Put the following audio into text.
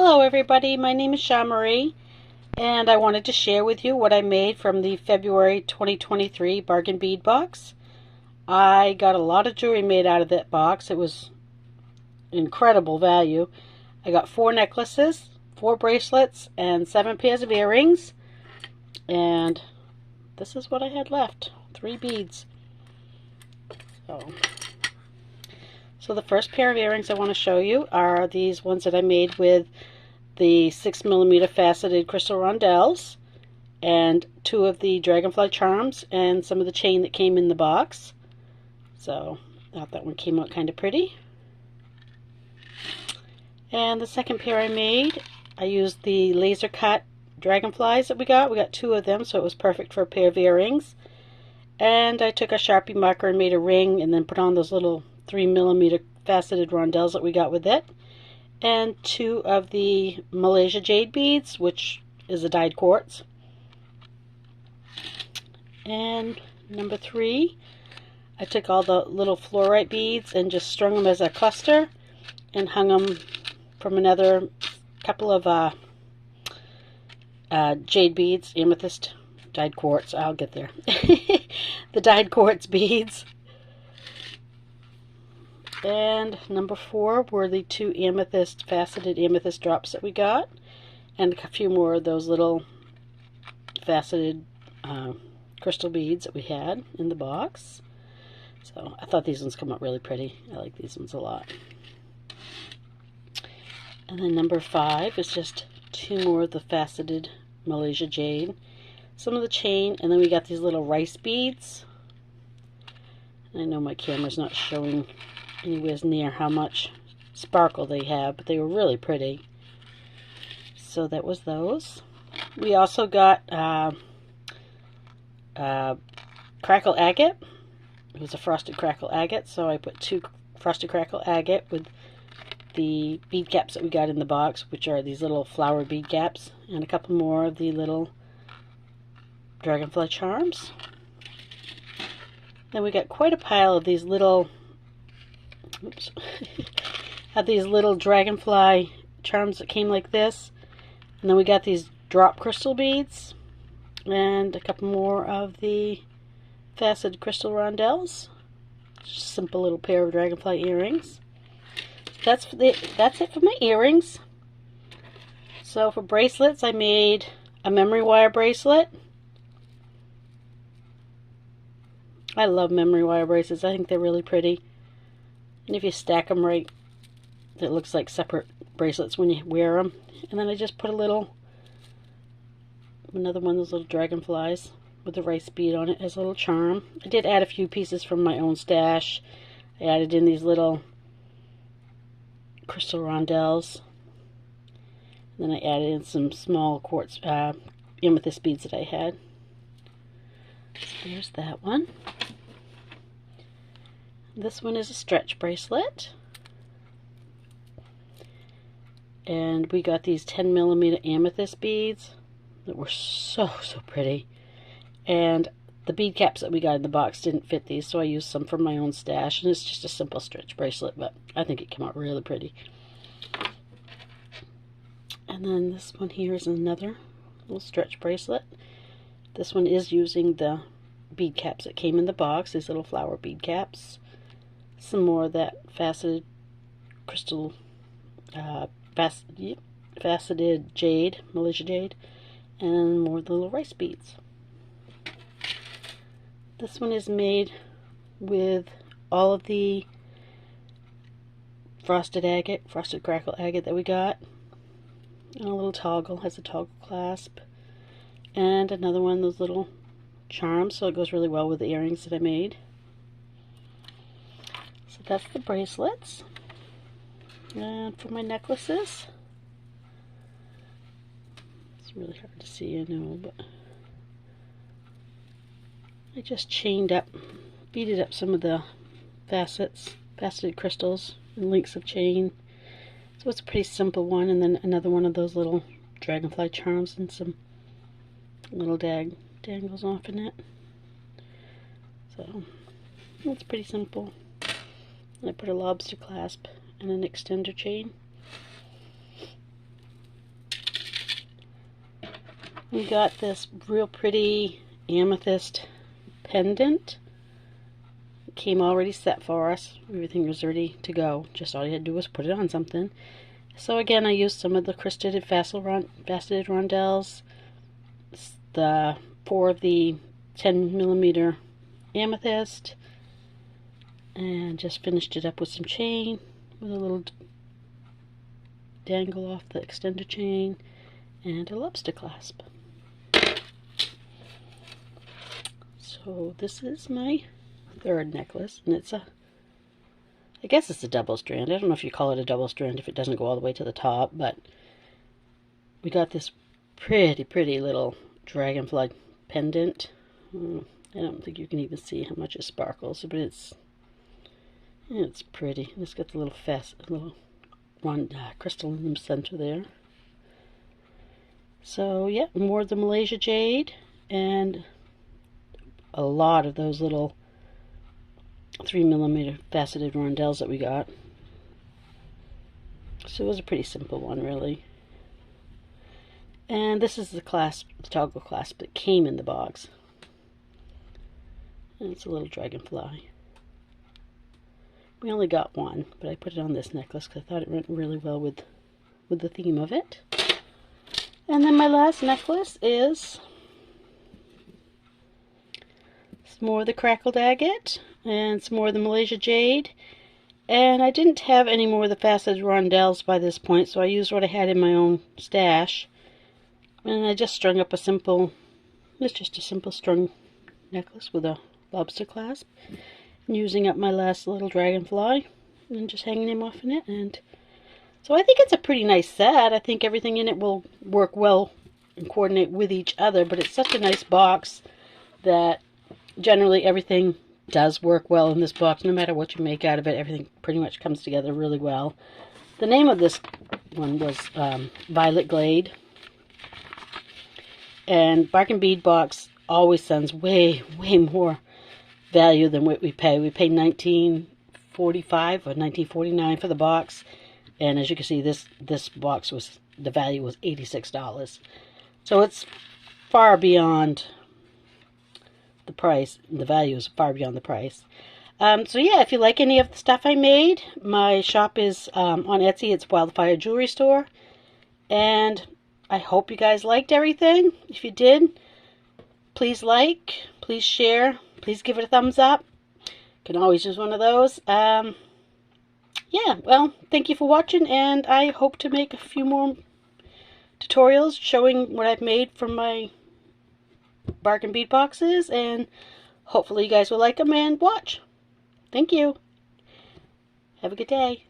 Hello everybody, my name is Jean Marie and I wanted to share with you what I made from the February 2023 Bargain Bead Box. I got a lot of jewelry made out of that box. It was incredible value. I got 4 necklaces, 4 bracelets, and 7 pairs of earrings. And this is what I had left, 3 beads. So the first pair of earrings I want to show you are these ones that I made with the 6mm faceted crystal rondelles and 2 of the dragonfly charms and some of the chain that came in the box. So I thought that one came out kind of pretty. And the second pair I made, I used the laser cut dragonflies that we got. We got 2 of them, so it was perfect for a pair of earrings. And I took a Sharpie marker and made a ring and then put on those little 3mm faceted rondelles that we got with it, and 2 of the Malaysia jade beads, which is a dyed quartz. And number 3, I took all the little fluorite beads and just strung them as a cluster and hung them from another couple of jade beads, amethyst, dyed quartz. I'll get there. The dyed quartz beads. And number 4 were the 2 amethyst, faceted amethyst drops that we got, and a few more of those little faceted crystal beads that we had in the box. So I thought these ones come out really pretty. I like these ones a lot. And then number 5 is just 2 more of the faceted Malaysia jade, some of the chain, and then we got these little rice beads. I know my camera's not showing anywhere near how much sparkle they have, but they were really pretty. So that was those. We also got crackle agate. It was a frosted crackle agate, so I put 2 frosted crackle agate with the bead caps that we got in the box, which are these little flower bead caps, and a couple more of the little dragonfly charms. Then we got quite a pile of these little have these little dragonfly charms that came like this, and then we got these drop crystal beads and a couple more of the faceted crystal rondelles. Just a simple little pair of dragonfly earrings. That's it for my earrings. So for bracelets, I made a memory wire bracelet. I love memory wire bracelets. I think they're really pretty. And if you stack them right, it looks like separate bracelets when you wear them. And then I just put another one of those little dragonflies with the rice bead on it as a little charm. I did add a few pieces from my own stash. I added in these little crystal rondelles. And then I added in some small quartz amethyst beads that I had. So there's that one. This one is a stretch bracelet, and we got these 10mm amethyst beads that were so pretty, and the bead caps that we got in the box didn't fit these, so I used some from my own stash, and it's just a simple stretch bracelet, but I think it came out really pretty. And then this one here is another little stretch bracelet. This one is using the bead caps that came in the box, these little flower bead caps. Some more of that faceted crystal, faceted jade, Malaysia jade, and more of the little rice beads. This one is made with all of the frosted crackle agate that we got, and a little toggle, has a toggle clasp, and another one of those little charms, so it goes really well with the earrings that I made. So that's the bracelets. And for my necklaces, it's really hard to see, I know, but I just beaded up some of the faceted crystals and links of chain. So it's a pretty simple one, and then another one of those little dragonfly charms and some little dangles off in it. So it's pretty simple. And I put a lobster clasp and an extender chain. We got this real pretty amethyst pendant. It came already set for us. Everything was ready to go. Just all you had to do was put it on something. So again, I used some of the crystaled faceted rondelles, the 4 of the 10mm amethyst, and just finished it up with some chain, with a little dangle off the extender chain, and a lobster clasp. So this is my third necklace, and I guess it's a double strand. I don't know if you call it a double strand if it doesn't go all the way to the top, but we got this pretty little dragonfly pendant. I don't think you can even see how much it sparkles, but it's pretty. And it's got the little crystal in the center there. So yeah, more of the Malaysia jade and a lot of those little 3mm faceted rondelles that we got. So it was a pretty simple one, really. And this is the clasp, the toggle clasp that came in the box. And it's a little dragonfly. We only got one, but I put it on this necklace because I thought it went really well with the theme of it. And then my last necklace is some more of the crackled agate and some more of the Malaysia jade. And I didn't have any more of the faceted rondelles by this point, so I used what I had in my own stash. And I just strung up it's just a simple strung necklace with a lobster clasp. And using up my last little dragonfly and just hanging him off in it. And so I think it's a pretty nice set. I think everything in it will work well and coordinate with each other, but it's such a nice box that generally everything does work well in this box. No matter what you make out of it, everything pretty much comes together really well. The name of this one was Violet Glade. And Bargain Bead Box always sends way more value than what we pay. We pay $19.45 or $19.49 for the box. And as you can see, this box the value was $86. So it's far beyond the price. The value is far beyond the price. So yeah, if you like any of the stuff I made, my shop is on Etsy. It's Wildfire Jewelry Store. And I hope you guys liked everything. If you did, please like, please share, please give it a thumbs up. You can always use one of those. Yeah, well, thank you for watching, and I hope to make a few more tutorials showing what I've made from my bargain bead boxes, and hopefully you guys will like them and watch. Thank you. Have a good day.